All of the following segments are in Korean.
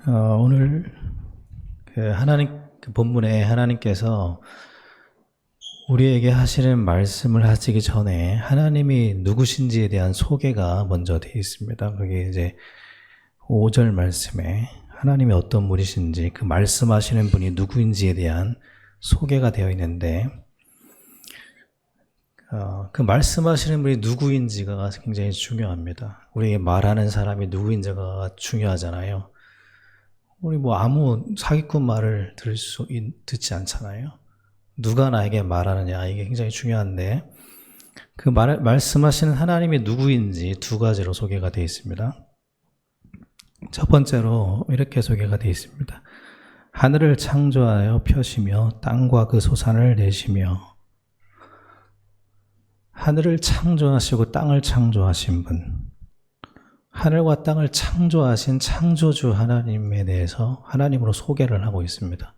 오늘 그 본문에 하나님께서 우리에게 하시는 말씀을 하시기 전에 하나님이 누구신지에 대한 소개가 먼저 되어 있습니다. 그게 이제 5절 말씀에 하나님이 어떤 분이신지, 그 말씀하시는 분이 누구인지에 대한 소개가 되어 있는데, 그 말씀하시는 분이 누구인지가 굉장히 중요합니다. 우리에게 말하는 사람이 누구인지가 중요하잖아요. 우리 아무 사기꾼 말을 듣지 않잖아요. 누가 나에게 말하느냐, 이게 굉장히 중요한데, 그 말씀하시는 하나님이 누구인지 두 가지로 소개가 되어 있습니다. 첫 번째로 이렇게 소개가 되어 있습니다. 하늘을 창조하여 펴시며 땅과 그 소산을 내시며. 하늘을 창조하시고 땅을 창조하신 분, 하늘과 땅을 창조하신 창조주 하나님에 대해서 하나님으로 소개를 하고 있습니다.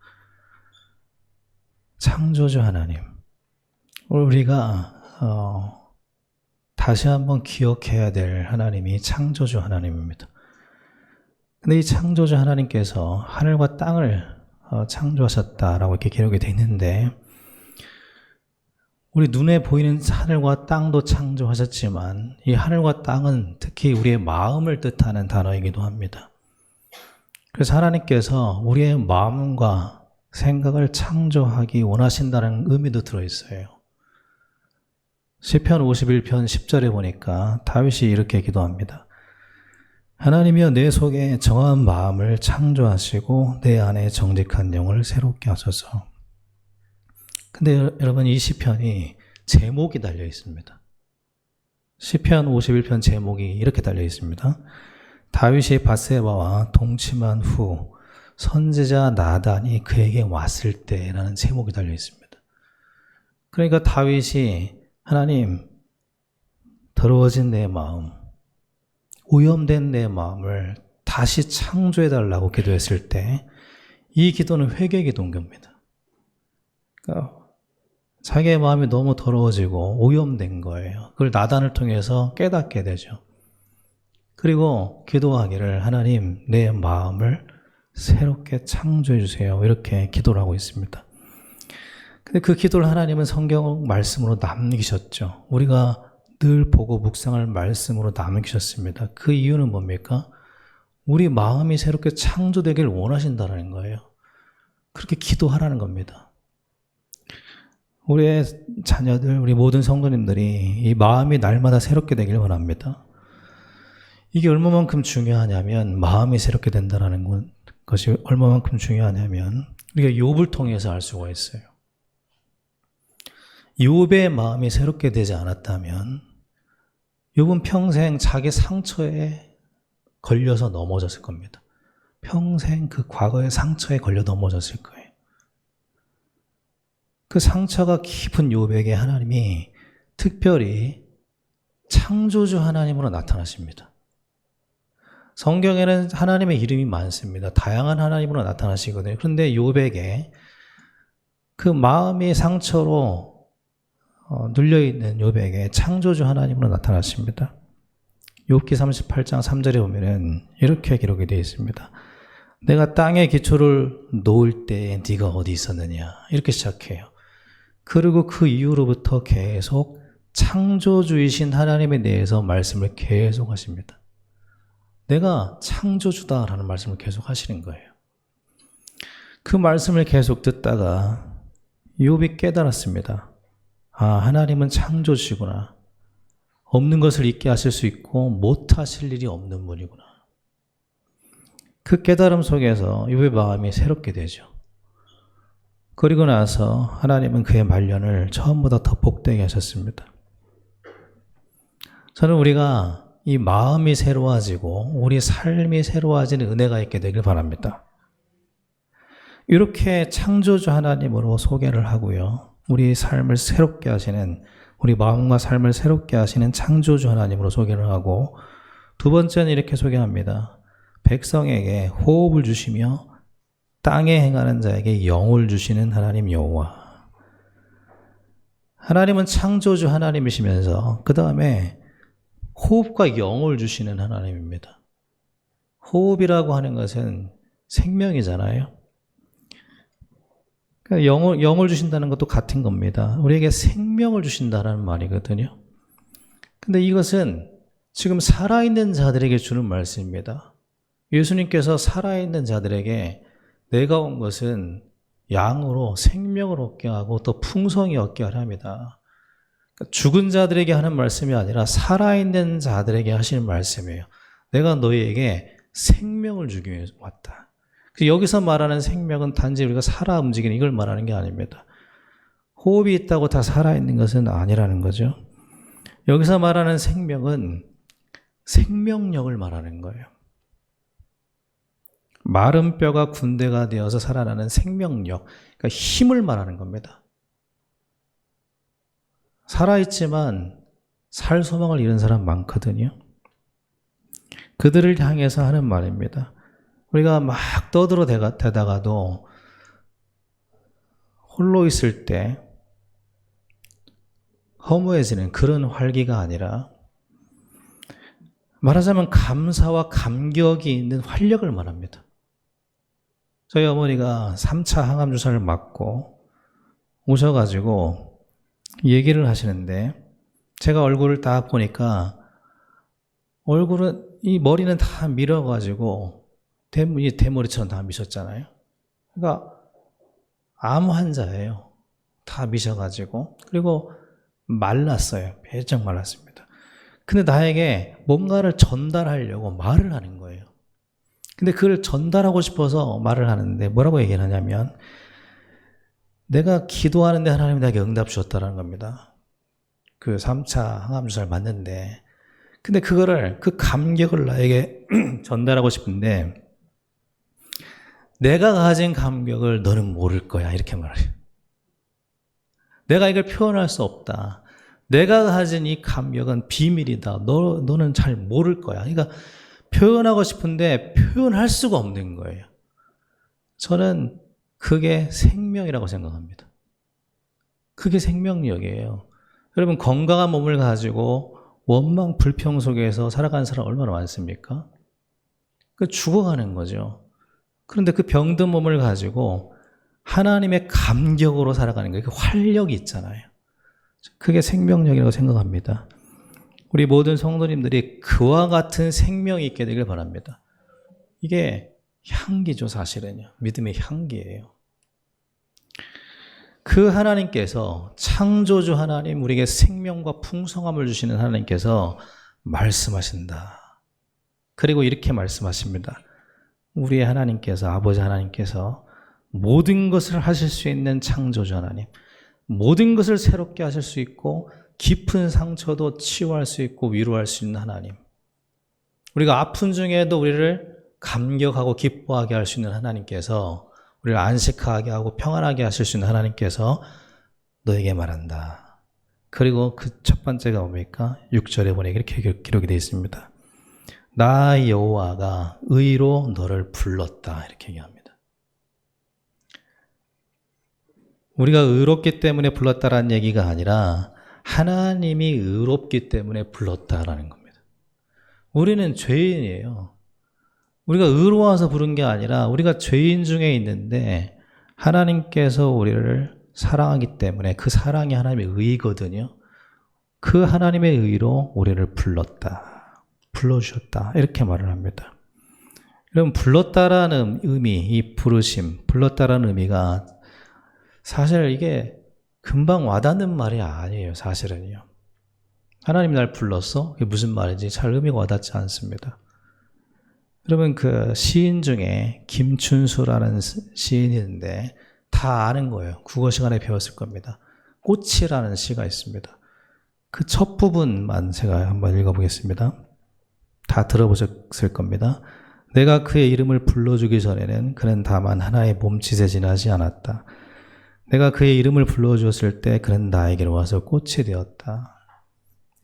창조주 하나님. 우리가 다시 한번 기억해야 될 하나님이 창조주 하나님입니다. 근데 이 창조주 하나님께서 하늘과 땅을 창조하셨다라고 이렇게 기록이 되어 있는데, 우리 눈에 보이는 하늘과 땅도 창조하셨지만 이 하늘과 땅은 특히 우리의 마음을 뜻하는 단어이기도 합니다. 그래서 하나님께서 우리의 마음과 생각을 창조하기 원하신다는 의미도 들어있어요. 시편 51편 10절에 보니까 다윗이 이렇게 기도합니다. 하나님이여, 내 속에 정한 마음을 창조하시고 내 안에 정직한 영을 새롭게 하소서. 근데 여러분, 이 시편이 제목이 달려 있습니다. 시편 51편 제목이 이렇게 달려 있습니다. 다윗이 밧세바와 동침한 후 선지자 나단이 그에게 왔을 때라는 제목이 달려 있습니다. 그러니까 다윗이 하나님, 더러워진 내 마음, 오염된 내 마음을 다시 창조해달라고 기도했을 때 이 기도는 회개 기도인 겁니다. 그러니까 자기의 마음이 너무 더러워지고 오염된 거예요. 그걸 나단을 통해서 깨닫게 되죠. 그리고 기도하기를, 하나님, 내 마음을 새롭게 창조해 주세요, 이렇게 기도를 하고 있습니다. 근데 그 기도를 하나님은 성경 말씀으로 남기셨죠. 우리가 늘 보고 묵상할 말씀으로 남기셨습니다. 그 이유는 뭡니까? 우리 마음이 새롭게 창조되길 원하신다는 거예요. 그렇게 기도하라는 겁니다. 우리의 자녀들, 우리 모든 성도님들이 이 마음이 날마다 새롭게 되길 원합니다. 이게 얼마만큼 중요하냐면, 마음이 새롭게 된다는 것이 얼마만큼 중요하냐면 우리가 욥을 통해서 알 수가 있어요. 욥의 마음이 새롭게 되지 않았다면 욥은 평생 자기 상처에 걸려서 넘어졌을 겁니다. 평생 그 과거의 상처에 걸려 넘어졌을 거예요. 그 상처가 깊은 욥에게 하나님이 특별히 창조주 하나님으로 나타나십니다. 성경에는 하나님의 이름이 많습니다. 다양한 하나님으로 나타나시거든요. 그런데 욥에게 그 마음의 상처로 눌려있는 욥에게 창조주 하나님으로 나타나십니다. 욥기 38장 3절에 보면은 이렇게 기록이 되어 있습니다. 내가 땅에 기초를 놓을 때 네가 어디 있었느냐, 이렇게 시작해요. 그리고 그 이후로부터 계속 창조주이신 하나님에 대해서 말씀을 계속 하십니다. 내가 창조주다라는 말씀을 계속 하시는 거예요. 그 말씀을 계속 듣다가 욥이 깨달았습니다. 아, 하나님은 창조주시구나. 없는 것을 있게 하실 수 있고 못 하실 일이 없는 분이구나. 그 깨달음 속에서 욥의 마음이 새롭게 되죠. 그리고 나서 하나님은 그의 말년을 처음보다 더 복되게 하셨습니다. 저는 우리가 이 마음이 새로워지고 우리 삶이 새로워지는 은혜가 있게 되길 바랍니다. 이렇게 창조주 하나님으로 소개를 하고요. 우리 삶을 새롭게 하시는, 우리 마음과 삶을 새롭게 하시는 창조주 하나님으로 소개를 하고, 두 번째는 이렇게 소개합니다. 백성에게 호흡을 주시며 땅에 행하는 자에게 영을 주시는 하나님 여호와. 하나님은 창조주 하나님이시면서 그 다음에 호흡과 영을 주시는 하나님입니다. 호흡이라고 하는 것은 생명이잖아요. 그러니까 영을 주신다는 것도 같은 겁니다. 우리에게 생명을 주신다는 말이거든요. 근데 이것은 지금 살아있는 자들에게 주는 말씀입니다. 예수님께서 살아있는 자들에게 내가 온 것은 양으로 생명을 얻게 하고 또 풍성히 얻게 하려 합니다. 그러니까 죽은 자들에게 하는 말씀이 아니라 살아있는 자들에게 하시는 말씀이에요. 내가 너희에게 생명을 주기 위해서 왔다. 여기서 말하는 생명은 단지 우리가 살아 움직이는 이걸 말하는 게 아닙니다. 호흡이 있다고 다 살아있는 것은 아니라는 거죠. 여기서 말하는 생명은 생명력을 말하는 거예요. 마른 뼈가 군대가 되어서 살아나는 생명력, 그러니까 힘을 말하는 겁니다. 살아있지만 살 소망을 잃은 사람 많거든요. 그들을 향해서 하는 말입니다. 우리가 막 떠들어대다가도 홀로 있을 때 허무해지는 그런 활기가 아니라 말하자면 감사와 감격이 있는 활력을 말합니다. 저희 어머니가 3차 항암주사를 맞고 오셔가지고 얘기를 하시는데 제가 얼굴을 딱 보니까 얼굴은 이 머리는 다 밀어가지고 대머리처럼 다 미셨잖아요. 그러니까 암 환자예요. 다 미셔가지고. 그리고 말랐어요. 배쩍 말랐습니다. 근데 나에게 뭔가를 전달하려고 말을 하는 거예요. 근데 그걸 전달하고 싶어서 말을 하는데 뭐라고 얘기를 하냐면 내가 기도하는데 하나님이 나에게 응답 주셨다는 겁니다. 그 3차 항암주사를 맞는데 근데 그거를 그 감격을 나에게 전달하고 싶은데 내가 가진 감격을 너는 모를 거야 이렇게 말해요. 내가 이걸 표현할 수 없다. 내가 가진 이 감격은 비밀이다. 너는 잘 모를 거야. 그러니까 표현하고 싶은데 표현할 수가 없는 거예요. 저는 그게 생명이라고 생각합니다. 그게 생명력이에요. 여러분 건강한 몸을 가지고 원망 불평 속에서 살아가는 사람 얼마나 많습니까? 그 죽어가는 거죠. 그런데 그 병든 몸을 가지고 하나님의 감격으로 살아가는 거예요. 그 활력이 있잖아요. 그게 생명력이라고 생각합니다. 우리 모든 성도님들이 그와 같은 생명이 있게 되길 바랍니다. 이게 향기죠, 사실은요. 믿음의 향기예요. 그 하나님께서 창조주 하나님, 우리에게 생명과 풍성함을 주시는 하나님께서 말씀하신다. 그리고 이렇게 말씀하십니다. 우리의 하나님께서, 아버지 하나님께서 모든 것을 하실 수 있는 창조주 하나님, 모든 것을 새롭게 하실 수 있고 깊은 상처도 치유할 수 있고 위로할 수 있는 하나님, 우리가 아픈 중에도 우리를 감격하고 기뻐하게 할 수 있는 하나님께서 우리를 안식하게 하고 평안하게 하실 수 있는 하나님께서 너에게 말한다. 그리고 그 첫 번째가 뭡니까? 6절에 보니까 이렇게 기록이 되어 있습니다. 나 여호와가 의로 너를 불렀다. 이렇게 얘기합니다. 우리가 의롭기 때문에 불렀다라는 얘기가 아니라 하나님이 의롭기 때문에 불렀다라는 겁니다. 우리는 죄인이에요. 우리가 의로워서 부른 게 아니라 우리가 죄인 중에 있는데 하나님께서 우리를 사랑하기 때문에 그 사랑이 하나님의 의거든요. 그 하나님의 의로 우리를 불렀다. 불러주셨다. 이렇게 말을 합니다. 여러분, 불렀다라는 의미, 이 부르심, 불렀다라는 의미가 사실 이게 금방 와닿는 말이 아니에요. 사실은요. 하나님이 날 불렀어? 그게 무슨 말인지 잘 의미가 와닿지 않습니다. 여러분, 그 시인 중에 김춘수라는 시인이 있는데 다 아는 거예요. 국어 시간에 배웠을 겁니다. 꽃이라는 시가 있습니다. 그 첫 부분만 제가 한번 읽어보겠습니다. 다 들어보셨을 겁니다. 내가 그의 이름을 불러주기 전에는 그는 다만 하나의 몸짓에 지나지 않았다. 내가 그의 이름을 불러주었을 때 그는 나에게로 와서 꽃이 되었다.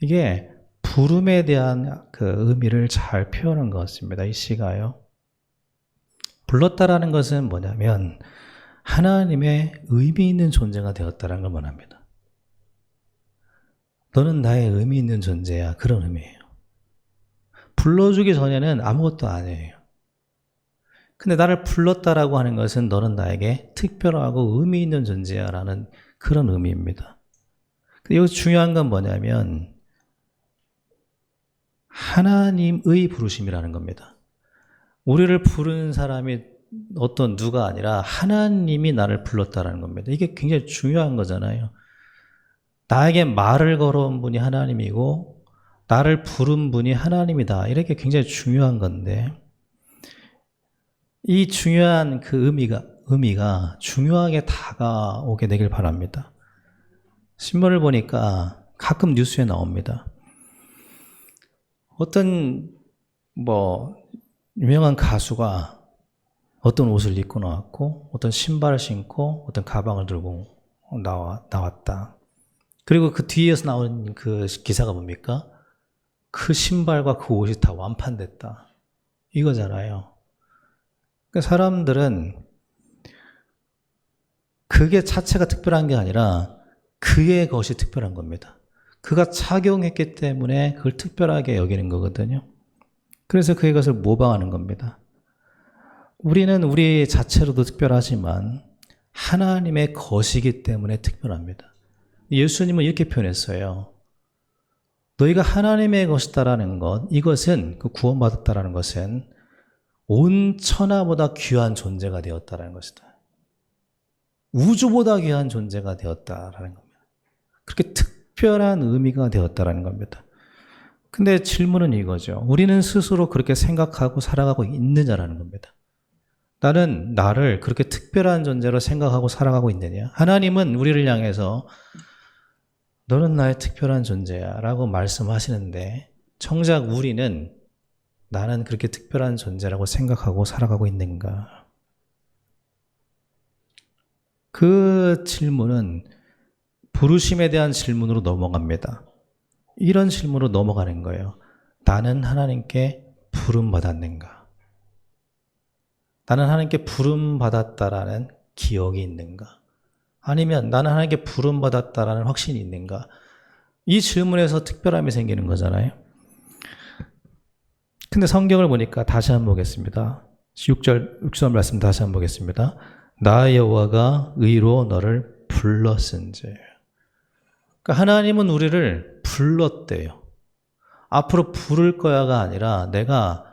이게 부름에 대한 그 의미를 잘 표현한 것 같습니다. 이 시가요. 불렀다라는 것은 뭐냐면 하나님의 의미 있는 존재가 되었다라는 걸 말합니다. 너는 나의 의미 있는 존재야. 그런 의미예요. 불러주기 전에는 아무것도 아니에요. 근데 나를 불렀다라고 하는 것은 너는 나에게 특별하고 의미 있는 존재야 라는 그런 의미입니다. 근데 여기서 중요한 건 뭐냐면 하나님의 부르심이라는 겁니다. 우리를 부르는 사람이 어떤 누가 아니라 하나님이 나를 불렀다라는 겁니다. 이게 굉장히 중요한 거잖아요. 나에게 말을 걸어온 분이 하나님이고 나를 부른 분이 하나님이다. 이렇게 굉장히 중요한 건데 이 중요한 그 의미가 중요하게 다가오게 되길 바랍니다. 신문을 보니까 가끔 뉴스에 나옵니다. 어떤 유명한 가수가 어떤 옷을 입고 나왔고 어떤 신발을 신고 어떤 가방을 들고 나왔다. 그리고 그 뒤에서 나온 그 기사가 뭡니까? 그 신발과 그 옷이 다 완판됐다. 이거잖아요. 그러니까 사람들은 그게 자체가 특별한 게 아니라 그의 것이 특별한 겁니다. 그가 착용했기 때문에 그걸 특별하게 여기는 거거든요. 그래서 그의 것을 모방하는 겁니다. 우리는 우리 자체로도 특별하지만 하나님의 것이기 때문에 특별합니다. 예수님은 이렇게 표현했어요. 너희가 하나님의 것이다라는 것, 이것은 그 구원받았다라는 것은 온 천하보다 귀한 존재가 되었다라는 것이다. 우주보다 귀한 존재가 되었다라는 겁니다. 그렇게 특별한 의미가 되었다라는 겁니다. 근데 질문은 이거죠. 우리는 스스로 그렇게 생각하고 살아가고 있느냐라는 겁니다. 나는 나를 그렇게 특별한 존재로 생각하고 살아가고 있느냐? 하나님은 우리를 향해서 너는 나의 특별한 존재야 라고 말씀하시는데 정작 우리는 나는 그렇게 특별한 존재라고 생각하고 살아가고 있는가? 그 질문은 부르심에 대한 질문으로 넘어갑니다. 이런 질문으로 넘어가는 거예요. 나는 하나님께 부름받았는가? 나는 하나님께 부름받았다라는 기억이 있는가? 아니면 나는 하나님께 부름받았다라는 확신이 있는가? 이 질문에서 특별함이 생기는 거잖아요. 근데 성경을 보니까 다시 한번 보겠습니다. 6절 말씀 다시 한번 보겠습니다. 나 여호와가 의로 너를 불렀은즉. 그러니까 하나님은 우리를 불렀대요. 앞으로 부를 거야가 아니라 내가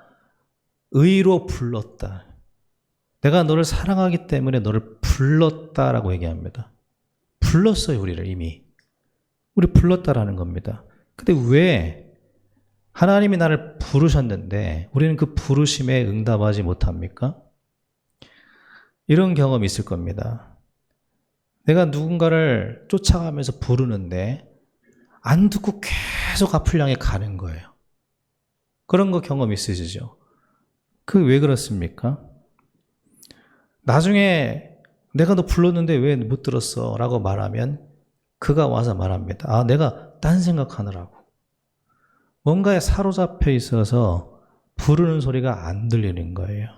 의로 불렀다. 내가 너를 사랑하기 때문에 너를 불렀다라고 얘기합니다. 불렀어요, 우리를 이미. 우리 불렀다라는 겁니다. 근데 왜 하나님이 나를 부르셨는데 우리는 그 부르심에 응답하지 못합니까? 이런 경험이 있을 겁니다. 내가 누군가를 쫓아가면서 부르는데 안 듣고 계속 앞을 향해 가는 거예요. 그런 거 경험 있으시죠? 그게 왜 그렇습니까? 나중에 내가 너 불렀는데 왜 못 들었어? 라고 말하면 그가 와서 말합니다. 아, 내가 딴 생각하느라고. 뭔가에 사로잡혀 있어서 부르는 소리가 안 들리는 거예요.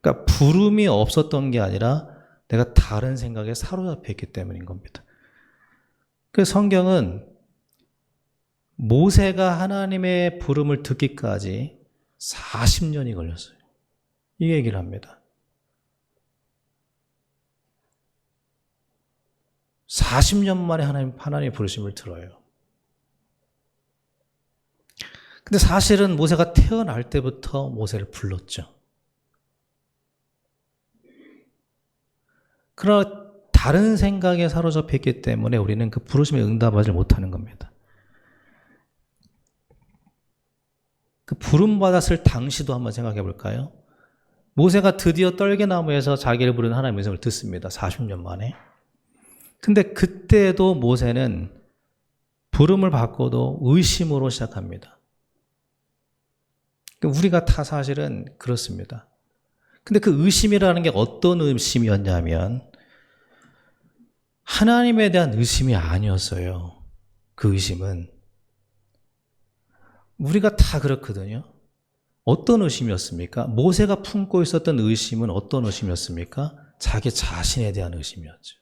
그러니까 부름이 없었던 게 아니라 내가 다른 생각에 사로잡혀 있기 때문인 겁니다. 그 성경은 모세가 하나님의 부름을 듣기까지 40년이 걸렸어요. 이 얘기를 합니다. 40년 만에 하나님의 부르심을 들어요. 근데 사실은 모세가 태어날 때부터 모세를 불렀죠. 그러나 다른 생각에 사로잡혀 있기 때문에 우리는 그 부르심에 응답하지 못하는 겁니다. 그 부름받았을 당시도 한번 생각해 볼까요? 모세가 드디어 떨게나무에서 자기를 부르는 하나님의 음성을 듣습니다. 40년 만에. 근데 그때도 모세는 부름을 받고도 의심으로 시작합니다. 우리가 다 사실은 그렇습니다. 근데 그 의심이라는 게 어떤 의심이었냐면 하나님에 대한 의심이 아니었어요. 그 의심은. 우리가 다 그렇거든요. 어떤 의심이었습니까? 모세가 품고 있었던 의심은 어떤 의심이었습니까? 자기 자신에 대한 의심이었죠.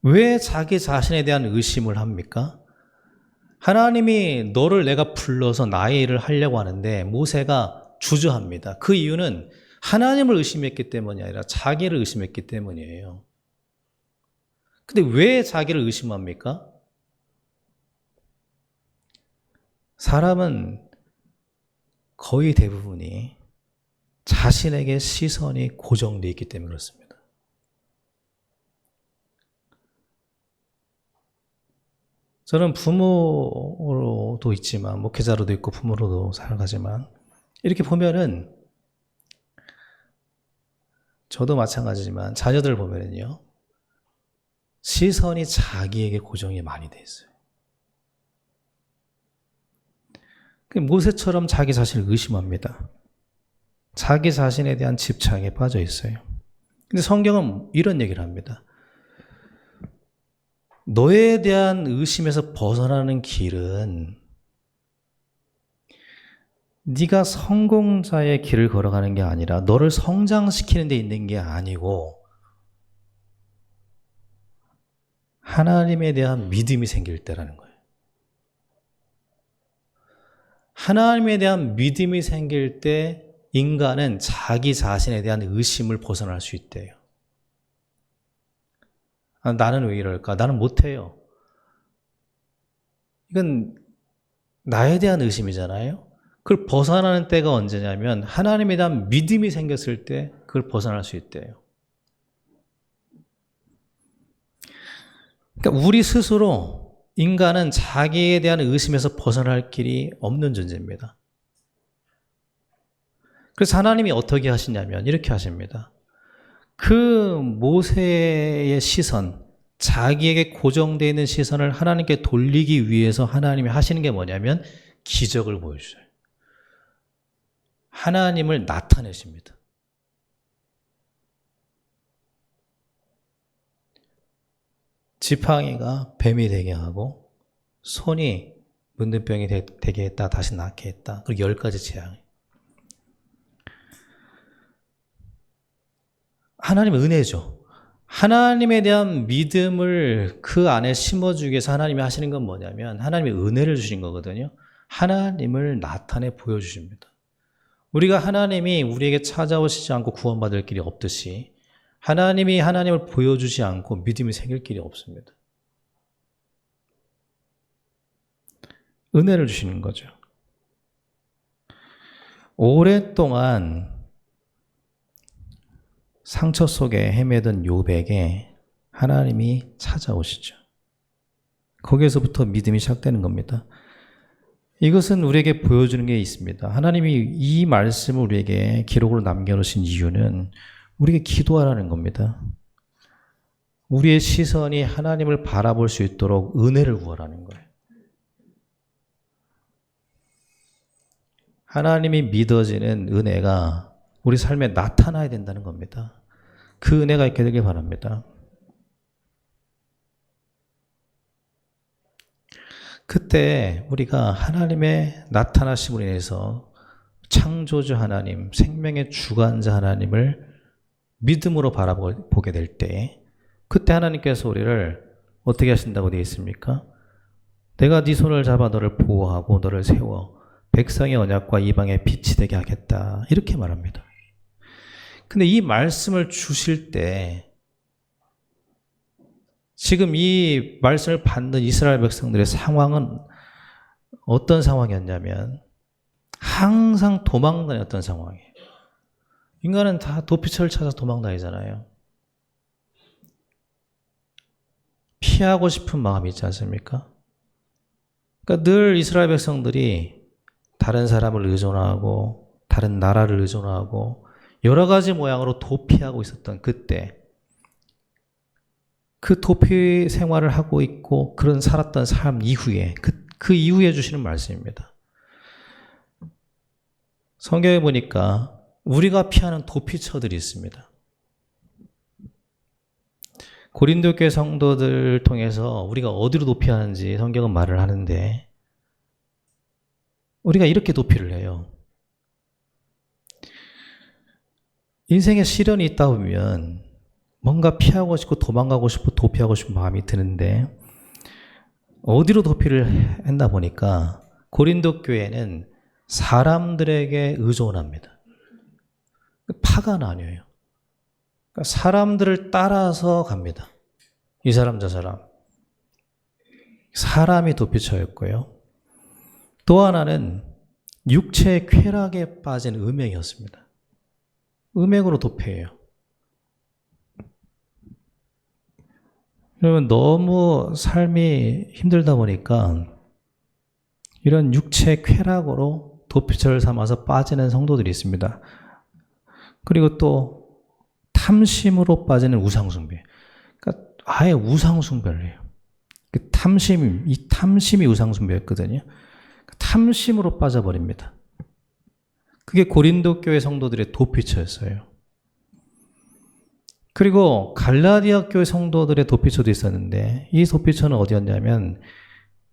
왜 자기 자신에 대한 의심을 합니까? 하나님이 너를 내가 불러서 나의 일을 하려고 하는데 모세가 주저합니다. 그 이유는 하나님을 의심했기 때문이 아니라 자기를 의심했기 때문이에요. 근데 왜 자기를 의심합니까? 사람은 거의 대부분이 자신에게 시선이 고정되어 있기 때문에 그렇습니다. 저는 부모로도 있지만 목회자로도 있고 부모로도 살아가지만 이렇게 보면은 저도 마찬가지지만 자녀들 보면은요 시선이 자기에게 고정이 많이 돼 있어요. 모세처럼 자기 자신을 의심합니다. 자기 자신에 대한 집착에 빠져 있어요. 근데 성경은 이런 얘기를 합니다. 너에 대한 의심에서 벗어나는 길은 네가 성공자의 길을 걸어가는 게 아니라 너를 성장시키는 데 있는 게 아니고 하나님에 대한 믿음이 생길 때라는 거예요. 하나님에 대한 믿음이 생길 때 인간은 자기 자신에 대한 의심을 벗어날 수 있대요. 나는 왜 이럴까? 나는 못해요. 이건 나에 대한 의심이잖아요. 그걸 벗어나는 때가 언제냐면 하나님에 대한 믿음이 생겼을 때 그걸 벗어날 수 있대요. 그러니까 우리 스스로 인간은 자기에 대한 의심에서 벗어날 길이 없는 존재입니다. 그래서 하나님이 어떻게 하시냐면 이렇게 하십니다. 그 모세의 시선, 자기에게 고정되어 있는 시선을 하나님께 돌리기 위해서 하나님이 하시는 게 뭐냐면 기적을 보여주셔요. 하나님을 나타내십니다. 지팡이가 뱀이 되게 하고 손이 문둥병이 되게 했다 다시 낫게 했다. 그리고 10가지 재앙. 하나님의 은혜죠. 하나님에 대한 믿음을 그 안에 심어주기 위해서 하나님이 하시는 건 뭐냐면 하나님의 은혜를 주신 거거든요. 하나님을 나타내 보여주십니다. 우리가 하나님이 우리에게 찾아오시지 않고 구원받을 길이 없듯이 하나님이 하나님을 보여주지 않고 믿음이 생길 길이 없습니다. 은혜를 주시는 거죠. 오랫동안 상처 속에 헤매던 욥에게 하나님이 찾아오시죠. 거기에서부터 믿음이 시작되는 겁니다. 이것은 우리에게 보여주는 게 있습니다. 하나님이 이 말씀을 우리에게 기록으로 남겨놓으신 이유는 우리에게 기도하라는 겁니다. 우리의 시선이 하나님을 바라볼 수 있도록 은혜를 구하라는 거예요. 하나님이 믿어지는 은혜가 우리 삶에 나타나야 된다는 겁니다. 그 은혜가 있게 되길 바랍니다. 그때 우리가 하나님의 나타나심으로 인해서 창조주 하나님, 생명의 주관자 하나님을 믿음으로 바라보게 될 때 그때 하나님께서 우리를 어떻게 하신다고 되어 있습니까? 내가 네 손을 잡아 너를 보호하고 너를 세워 백성의 언약과 이방의 빛이 되게 하겠다. 이렇게 말합니다. 근데 이 말씀을 주실 때 지금 이 말씀을 받는 이스라엘 백성들의 상황은 어떤 상황이었냐면 항상 도망다녔던 상황이에요. 인간은 다 도피처를 찾아서 도망다니잖아요. 피하고 싶은 마음이 있지 않습니까? 그러니까 늘 이스라엘 백성들이 다른 사람을 의존하고 다른 나라를 의존하고 여러 가지 모양으로 도피하고 있었던 그때 그 도피 생활을 하고 있고 그런 살았던 삶 이후에 그 이후에 주시는 말씀입니다. 성경에 보니까 우리가 피하는 도피처들이 있습니다. 고린도 교회 성도들 통해서 우리가 어디로 도피하는지 성경은 말을 하는데 우리가 이렇게 도피를 해요. 인생에 시련이 있다 보면 뭔가 피하고 싶고 도망가고 싶고 도피하고 싶은 마음이 드는데 어디로 도피를 했나 보니까 고린도 교회는 사람들에게 의존합니다. 파가 나뉘어요. 그러니까 사람들을 따라서 갑니다. 이 사람 저 사람. 사람이 도피처였고요. 또 하나는 육체의 쾌락에 빠진 음행이었습니다. 음행으로 도피해요. 여러분, 너무 삶이 힘들다 보니까 이런 육체 쾌락으로 도피처를 삼아서 빠지는 성도들이 있습니다. 그리고 또 탐심으로 빠지는 우상숭배. 그러니까 아예 우상숭배를 해요. 이 탐심이 우상숭배였거든요. 탐심으로 빠져버립니다. 그게 고린도 교회 성도들의 도피처였어요. 그리고 갈라디아 교회 성도들의 도피처도 있었는데 이 도피처는 어디였냐면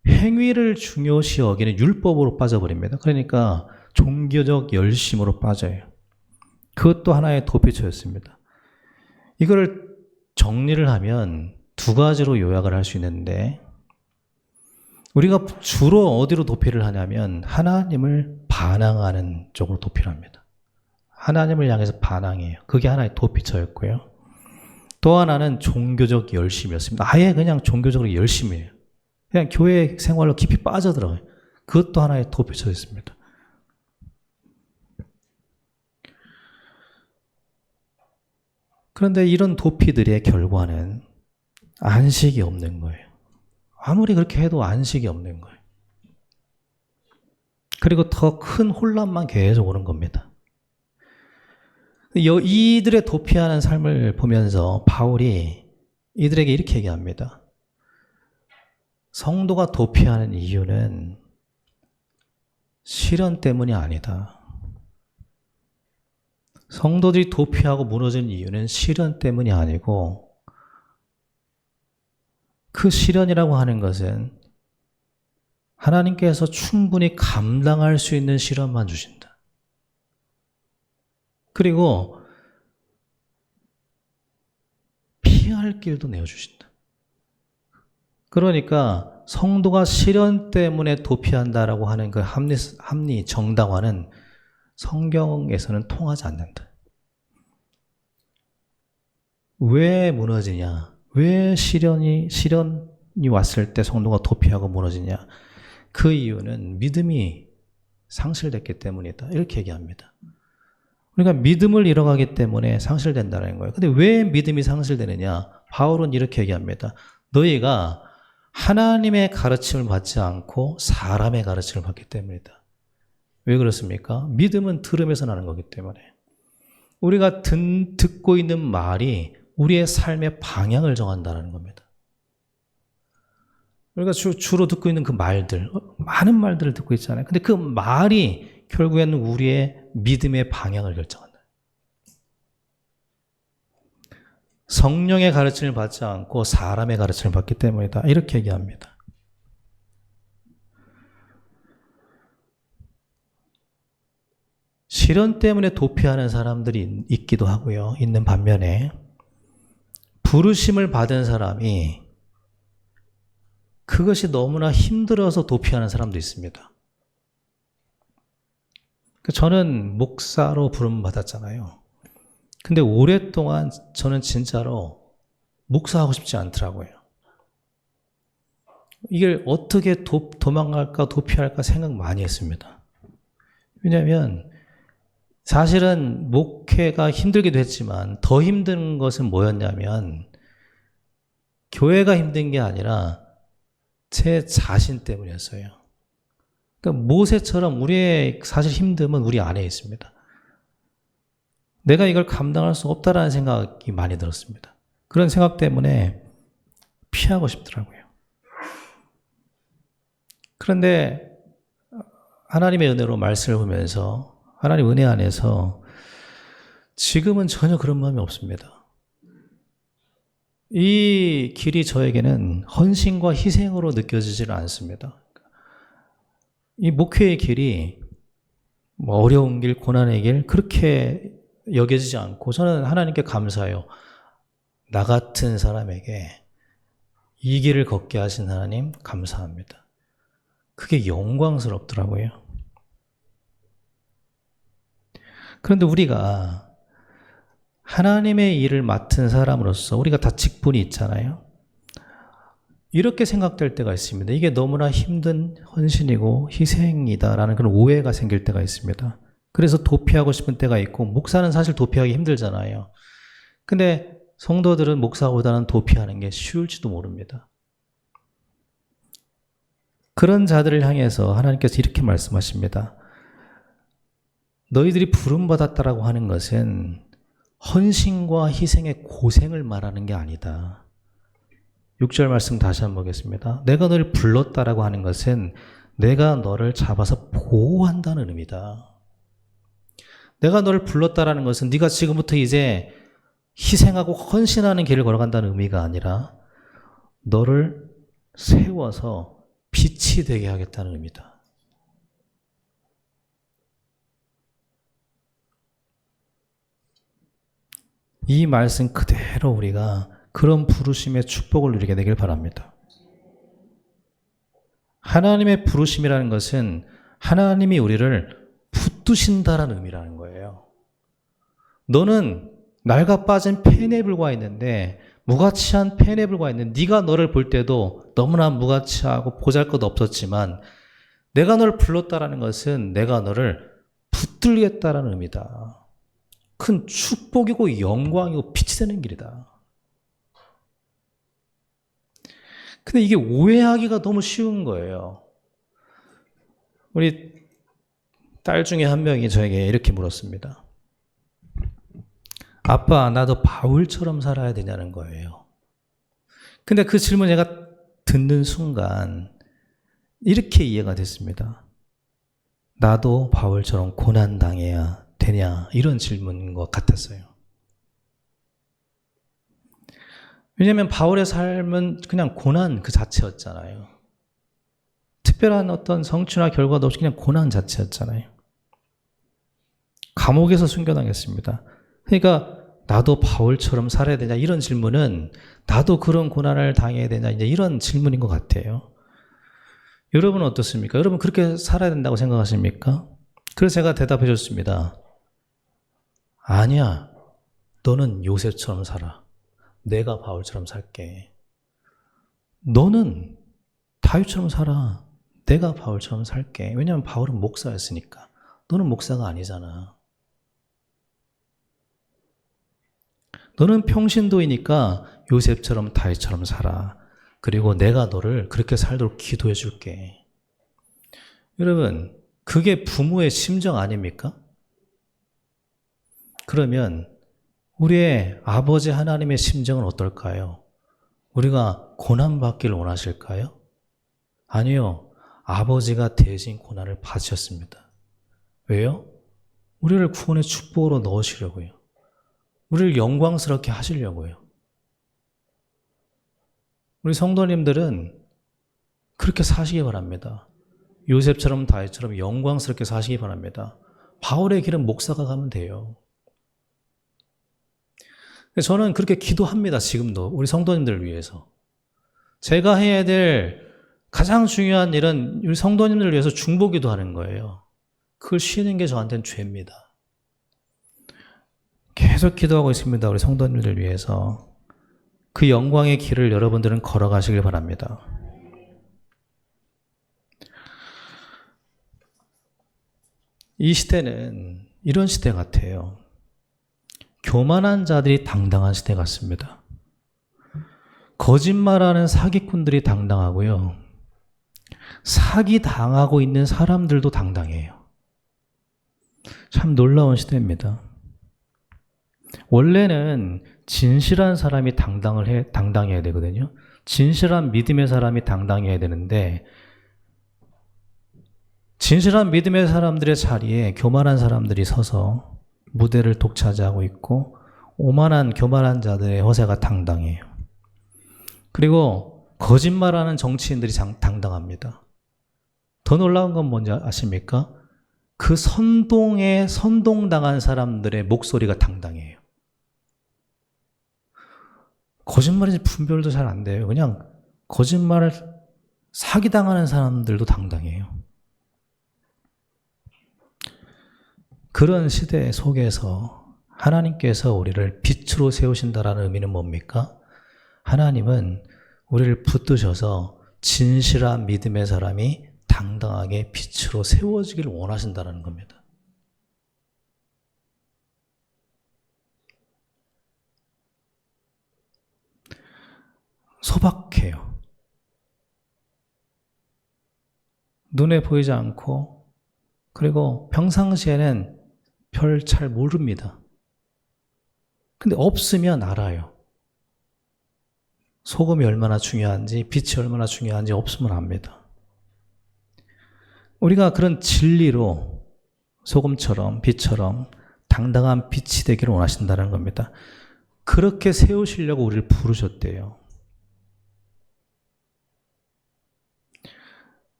행위를 중요시 여기는 율법으로 빠져버립니다. 그러니까 종교적 열심으로 빠져요. 그것도 하나의 도피처였습니다. 이거를 정리를 하면 두 가지로 요약을 할 수 있는데 우리가 주로 어디로 도피를 하냐면 하나님을 반항하는 쪽으로 도피를 합니다. 하나님을 향해서 반항해요. 그게 하나의 도피처였고요. 또 하나는 종교적 열심이었습니다. 아예 그냥 종교적으로 열심이에요. 그냥 교회 생활로 깊이 빠져들어가요. 그것도 하나의 도피처였습니다. 그런데 이런 도피들의 결과는 안식이 없는 거예요. 아무리 그렇게 해도 안식이 없는 거예요. 그리고 더 큰 혼란만 계속 오는 겁니다. 이들의 도피하는 삶을 보면서 바울이 이들에게 이렇게 얘기합니다. 성도가 도피하는 이유는 시련 때문이 아니다. 성도들이 도피하고 무너지는 이유는 시련 때문이 아니고 그 시련이라고 하는 것은 하나님께서 충분히 감당할 수 있는 시련만 주신다. 그리고 피할 길도 내어주신다. 그러니까 성도가 시련 때문에 도피한다라고 하는 그 합리 정당화는 성경에서는 통하지 않는다. 왜 무너지냐? 왜 시련이 왔을 때 성도가 도피하고 무너지냐? 그 이유는 믿음이 상실됐기 때문이다. 이렇게 얘기합니다. 그러니까 믿음을 잃어가기 때문에 상실된다는 거예요. 근데 왜 믿음이 상실되느냐? 바울은 이렇게 얘기합니다. 너희가 하나님의 가르침을 받지 않고 사람의 가르침을 받기 때문이다. 왜 그렇습니까? 믿음은 들음에서 나는 거기 때문에. 우리가 듣고 있는 말이 우리의 삶의 방향을 정한다는 겁니다. 우리가 주로 듣고 있는 그 말들, 많은 말들을 듣고 있잖아요. 근데 그 말이 결국에는 우리의 믿음의 방향을 결정한다. 성령의 가르침을 받지 않고 사람의 가르침을 받기 때문이다. 이렇게 얘기합니다. 시련 때문에 도피하는 사람들이 있기도 하고요. 있는 반면에 부르심을 받은 사람이 그것이 너무나 힘들어서 도피하는 사람도 있습니다. 저는 목사로 부름 받았잖아요. 근데 오랫동안 저는 진짜로 목사하고 싶지 않더라고요. 이걸 어떻게 도망갈까 도피할까 생각 많이 했습니다. 왜냐하면 사실은 목회가 힘들기도 했지만 더 힘든 것은 뭐였냐면 교회가 힘든 게 아니라 제 자신 때문이었어요. 그러니까 모세처럼 우리의 사실 힘듦은 우리 안에 있습니다. 내가 이걸 감당할 수 없다라는 생각이 많이 들었습니다. 그런 생각 때문에 피하고 싶더라고요. 그런데 하나님의 은혜로 말씀을 보면서 하나님 은혜 안에서 지금은 전혀 그런 마음이 없습니다. 이 길이 저에게는 헌신과 희생으로 느껴지지는 않습니다. 이 목회의 길이 어려운 길, 고난의 길 그렇게 여겨지지 않고 저는 하나님께 감사해요. 나 같은 사람에게 이 길을 걷게 하신 하나님 감사합니다. 그게 영광스럽더라고요. 그런데 우리가 하나님의 일을 맡은 사람으로서 우리가 다 직분이 있잖아요. 이렇게 생각될 때가 있습니다. 이게 너무나 힘든 헌신이고 희생이다라는 그런 오해가 생길 때가 있습니다. 그래서 도피하고 싶은 때가 있고, 목사는 사실 도피하기 힘들잖아요. 근데 성도들은 목사보다는 도피하는 게 쉬울지도 모릅니다. 그런 자들을 향해서 하나님께서 이렇게 말씀하십니다. 너희들이 부름받았다라고 하는 것은 헌신과 희생의 고생을 말하는 게 아니다. 6절 말씀 다시 한번 보겠습니다. 내가 너를 불렀다라고 하는 것은 내가 너를 잡아서 보호한다는 의미다. 내가 너를 불렀다라는 것은 네가 지금부터 이제 희생하고 헌신하는 길을 걸어간다는 의미가 아니라 너를 세워서 빛이 되게 하겠다는 의미다. 이 말씀 그대로 우리가 그런 부르심의 축복을 누리게 되길 바랍니다. 하나님의 부르심이라는 것은 하나님이 우리를 붙드신다라는 의미라는 거예요. 너는 낡아 빠진 펜에 불과 있는데, 무가치한 펜에 불과 있는 네가 너를 볼 때도 너무나 무가치하고 보잘것없었지만 내가 너를 불렀다라는 것은 내가 너를 붙들겠다라는 의미다. 큰 축복이고 영광이고 빛이 되는 길이다. 근데 이게 오해하기가 너무 쉬운 거예요. 우리 딸 중에 한 명이 저에게 이렇게 물었습니다. 아빠, 나도 바울처럼 살아야 되냐는 거예요. 근데 그 질문 제가 듣는 순간 이렇게 이해가 됐습니다. 나도 바울처럼 고난당해야 되냐, 이런 질문인 것 같았어요. 왜냐하면 바울의 삶은 그냥 고난 그 자체였잖아요. 특별한 어떤 성취나 결과도 없이 그냥 고난 자체였잖아요. 감옥에서 숨겨당했습니다. 그러니까 나도 바울처럼 살아야 되냐, 이런 질문은 나도 그런 고난을 당해야 되냐, 이제 이런 질문인 것 같아요. 여러분은 어떻습니까? 여러분 그렇게 살아야 된다고 생각하십니까? 그래서 제가 대답해 줬습니다. 아니야, 너는 요셉처럼 살아. 내가 바울처럼 살게. 너는 다윗처럼 살아. 내가 바울처럼 살게. 왜냐하면 바울은 목사였으니까. 너는 목사가 아니잖아. 너는 평신도이니까 요셉처럼 다윗처럼 살아. 그리고 내가 너를 그렇게 살도록 기도해 줄게. 여러분, 그게 부모의 심정 아닙니까? 그러면 우리의 아버지 하나님의 심정은 어떨까요? 우리가 고난받기를 원하실까요? 아니요. 아버지가 대신 고난을 받으셨습니다. 왜요? 우리를 구원의 축복으로 넣으시려고요. 우리를 영광스럽게 하시려고요. 우리 성도님들은 그렇게 사시기 바랍니다. 요셉처럼 다윗처럼 영광스럽게 사시기 바랍니다. 바울의 길은 목사가 가면 돼요. 저는 그렇게 기도합니다. 지금도 우리 성도님들을 위해서. 제가 해야 될 가장 중요한 일은 우리 성도님들을 위해서 중보기도 하는 거예요. 그걸 쉬는 게 저한테는 죄입니다. 계속 기도하고 있습니다. 우리 성도님들을 위해서. 그 영광의 길을 여러분들은 걸어가시길 바랍니다. 이 시대는 이런 시대 같아요. 교만한 자들이 당당한 시대 같습니다. 거짓말하는 사기꾼들이 당당하고요. 사기당하고 있는 사람들도 당당해요. 참 놀라운 시대입니다. 원래는 진실한 사람이 당당해야 되거든요. 진실한 믿음의 사람이 당당해야 되는데, 진실한 믿음의 사람들의 자리에 교만한 사람들이 서서 무대를 독차지하고 있고, 오만한 교만한 자들의 허세가 당당해요. 그리고 거짓말하는 정치인들이 당당합니다. 더 놀라운 건 뭔지 아십니까? 그 선동에 선동당한 사람들의 목소리가 당당해요. 거짓말인지 분별도 잘 안 돼요. 그냥 거짓말을 사기당하는 사람들도 당당해요. 그런 시대 속에서 하나님께서 우리를 빛으로 세우신다라는 의미는 뭡니까? 하나님은 우리를 붙드셔서 진실한 믿음의 사람이 당당하게 빛으로 세워지기를 원하신다는 겁니다. 소박해요. 눈에 보이지 않고, 그리고 평상시에는 별 잘 모릅니다. 근데 없으면 알아요. 소금이 얼마나 중요한지, 빛이 얼마나 중요한지 없으면 압니다. 우리가 그런 진리로 소금처럼 빛처럼 당당한 빛이 되기를 원하신다는 겁니다. 그렇게 세우시려고 우리를 부르셨대요.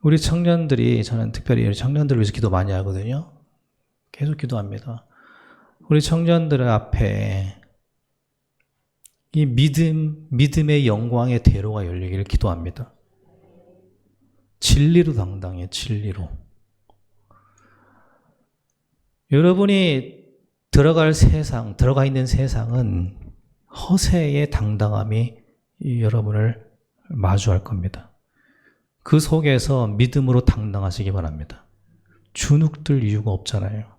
우리 청년들이, 저는 특별히 청년들을 위해서 기도 많이 하거든요. 계속 기도합니다. 우리 청년들 앞에 이 믿음의 영광의 대로가 열리기를 기도합니다. 진리로 당당해, 진리로. 여러분이 들어가 있는 세상은 허세의 당당함이 여러분을 마주할 겁니다. 그 속에서 믿음으로 당당하시기 바랍니다. 주눅들 이유가 없잖아요.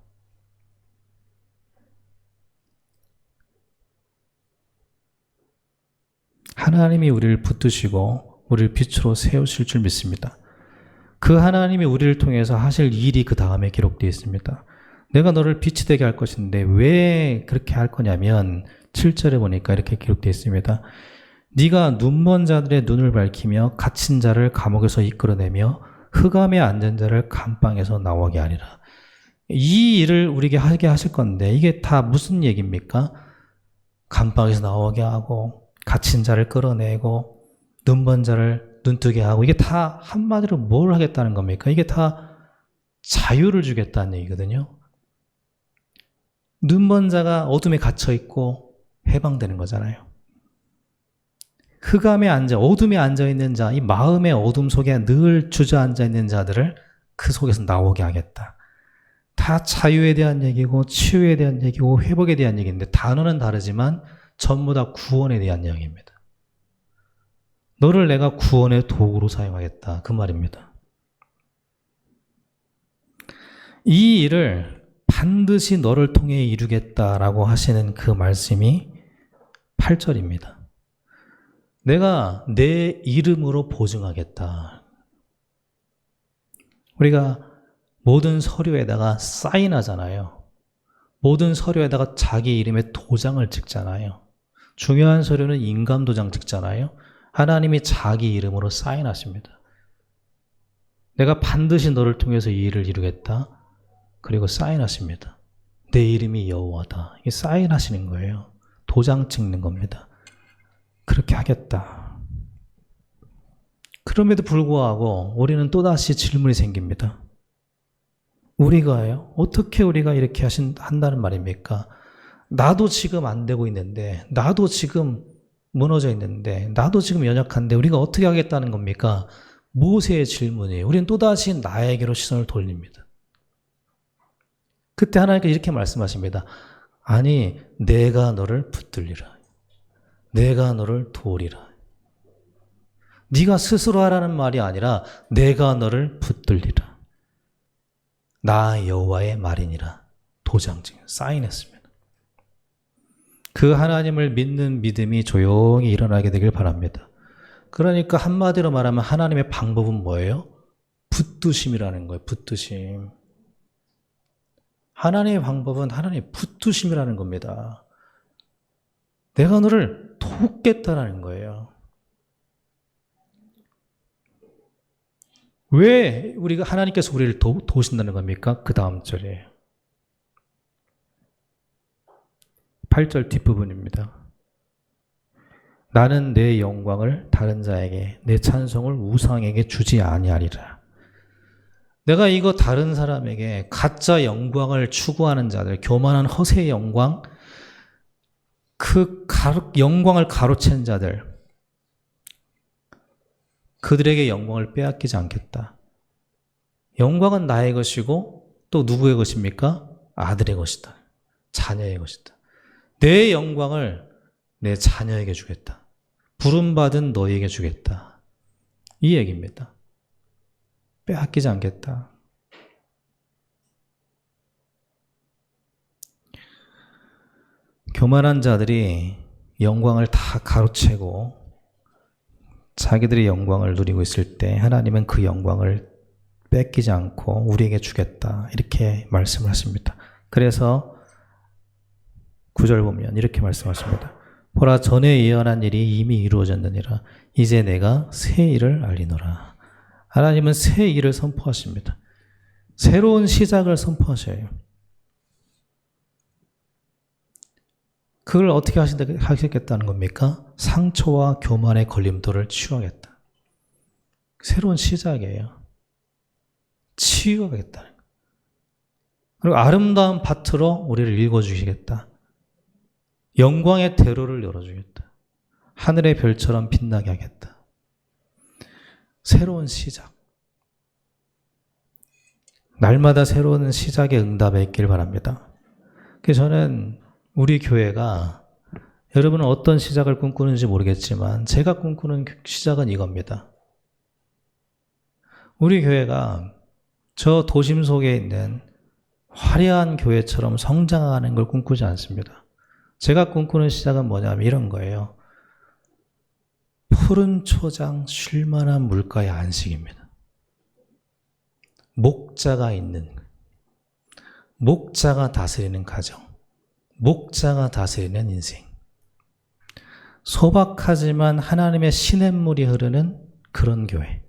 하나님이 우리를 붙드시고 우리를 빛으로 세우실 줄 믿습니다. 그 하나님이 우리를 통해서 하실 일이 그 다음에 기록되어 있습니다. 내가 너를 빛이 되게 할 것인데 왜 그렇게 할 거냐면 7절에 보니까 이렇게 기록되어 있습니다. 네가 눈먼 자들의 눈을 밝히며 갇힌 자를 감옥에서 이끌어내며 흑암에 앉은 자를 감방에서 나오게 하리라. 이 일을 우리에게 하게 하실 건데 이게 다 무슨 얘기입니까? 감방에서 나오게 하고 갇힌 자를 끌어내고 눈먼 자를 눈뜨게 하고, 이게 다 한마디로 뭘 하겠다는 겁니까? 이게 다 자유를 주겠다는 얘기거든요. 눈먼 자가 어둠에 갇혀 있고 해방되는 거잖아요. 흑암에 어둠에 앉아 있는 자, 이 마음의 어둠 속에 늘 주저앉아 있는 자들을 그 속에서 나오게 하겠다. 다 자유에 대한 얘기고 치유에 대한 얘기고 회복에 대한 얘기인데 단어는 다르지만 전부 다 구원에 대한 이야기입니다. 너를 내가 구원의 도구로 사용하겠다, 그 말입니다. 이 일을 반드시 너를 통해 이루겠다라고 하시는 그 말씀이 8절입니다. 내가 내 이름으로 보증하겠다. 우리가 모든 서류에다가 사인하잖아요. 모든 서류에다가 자기 이름의 도장을 찍잖아요. 중요한 서류는 인감도장 찍잖아요. 하나님이 자기 이름으로 사인하십니다. 내가 반드시 너를 통해서 이 일을 이루겠다. 그리고 사인하십니다. 내 이름이 여호와다. 이게 사인하시는 거예요. 도장 찍는 겁니다. 그렇게 하겠다. 그럼에도 불구하고 우리는 또다시 질문이 생깁니다. 우리가요? 어떻게 우리가 이렇게 한다는 말입니까? 나도 지금 안 되고 있는데, 나도 지금 무너져 있는데, 나도 지금 연약한데 우리가 어떻게 하겠다는 겁니까? 모세의 질문이에요. 우리는 또다시 나에게로 시선을 돌립니다. 그때 하나님께서 이렇게 말씀하십니다. 아니, 내가 너를 붙들리라. 내가 너를 도우리라. 네가 스스로 하라는 말이 아니라 내가 너를 붙들리라. 나 여호와의 말이니라. 도장증 사인했습니다. 그 하나님을 믿는 믿음이 조용히 일어나게 되길 바랍니다. 그러니까 한마디로 말하면 하나님의 방법은 뭐예요? 붙드심이라는 거예요. 붙드심. 하나님의 방법은 하나님의 붙드심이라는 겁니다. 내가 너를 돕겠다라는 거예요. 왜 우리가 하나님께서 우리를 도우신다는 겁니까? 그 다음 절이에요. 8절 뒷부분입니다. 나는 내 영광을 다른 자에게, 내 찬송을 우상에게 주지 아니하리라. 내가 이거 다른 사람에게 가짜 영광을 추구하는 자들, 교만한 허세의 영광, 그 영광을 가로챈 자들, 그들에게 영광을 빼앗기지 않겠다. 영광은 나의 것이고 또 누구의 것입니까? 아들의 것이다. 자녀의 것이다. 내 영광을 내 자녀에게 주겠다. 부름받은 너에게 주겠다. 이 얘기입니다. 빼앗기지 않겠다. 교만한 자들이 영광을 다 가로채고 자기들의 영광을 누리고 있을 때 하나님은 그 영광을 뺏기지 않고 우리에게 주겠다. 이렇게 말씀을 하십니다. 그래서 9절 보면 이렇게 말씀하십니다. 보라, 전에 예언한 일이 이미 이루어졌느니라. 이제 내가 새 일을 알리노라. 하나님은 새 일을 선포하십니다. 새로운 시작을 선포하셔요. 그걸 어떻게 하시겠다는 겁니까? 상처와 교만의 걸림돌을 치유하겠다. 새로운 시작이에요. 치유하겠다는 거. 그리고 아름다운 밭으로 우리를 읽어주시겠다. 영광의 대로를 열어주겠다. 하늘의 별처럼 빛나게 하겠다. 새로운 시작. 날마다 새로운 시작의 응답에 있길 바랍니다. 그래서 저는 우리 교회가 여러분은 어떤 시작을 꿈꾸는지 모르겠지만 제가 꿈꾸는 시작은 이겁니다. 우리 교회가 저 도심 속에 있는 화려한 교회처럼 성장하는 걸 꿈꾸지 않습니다. 제가 꿈꾸는 시작은 뭐냐면 이런 거예요. 푸른 초장 쉴만한 물가의 안식입니다. 목자가 있는, 목자가 다스리는 가정, 목자가 다스리는 인생. 소박하지만 하나님의 시냇물이 흐르는 그런 교회.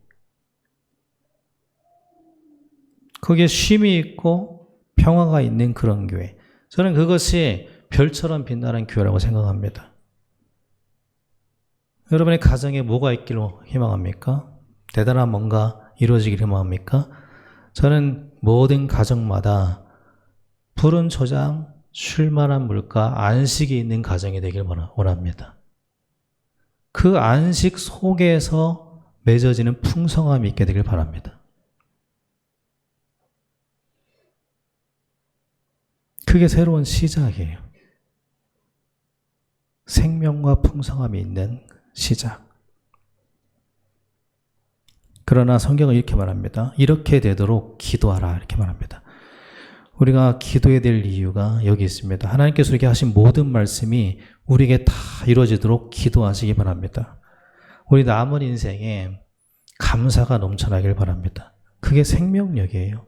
거기에 쉼이 있고 평화가 있는 그런 교회. 저는 그것이 별처럼 빛나는 교회라고 생각합니다. 여러분의 가정에 뭐가 있기로 희망합니까? 대단한 뭔가 이루어지기를 희망합니까? 저는 모든 가정마다 푸른 초장, 쉴만한 물가, 안식이 있는 가정이 되길 원합니다. 그 안식 속에서 맺어지는 풍성함이 있게 되길 바랍니다. 그게 새로운 시작이에요. 생명과 풍성함이 있는 시작. 그러나 성경은 이렇게 말합니다. 이렇게 되도록 기도하라 이렇게 말합니다. 우리가 기도해야 될 이유가 여기 있습니다. 하나님께서 이렇게 하신 모든 말씀이 우리에게 다 이루어지도록 기도하시기 바랍니다. 우리 남은 인생에 감사가 넘쳐나길 바랍니다. 그게 생명력이에요.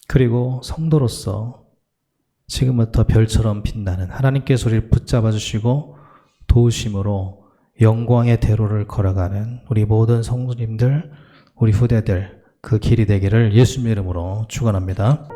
그리고 성도로서 지금부터 별처럼 빛나는 하나님께서 우리를 붙잡아 주시고 도우심으로 영광의 대로를 걸어가는 우리 모든 성도님들, 우리 후대들 그 길이 되기를 예수님의 이름으로 축원합니다.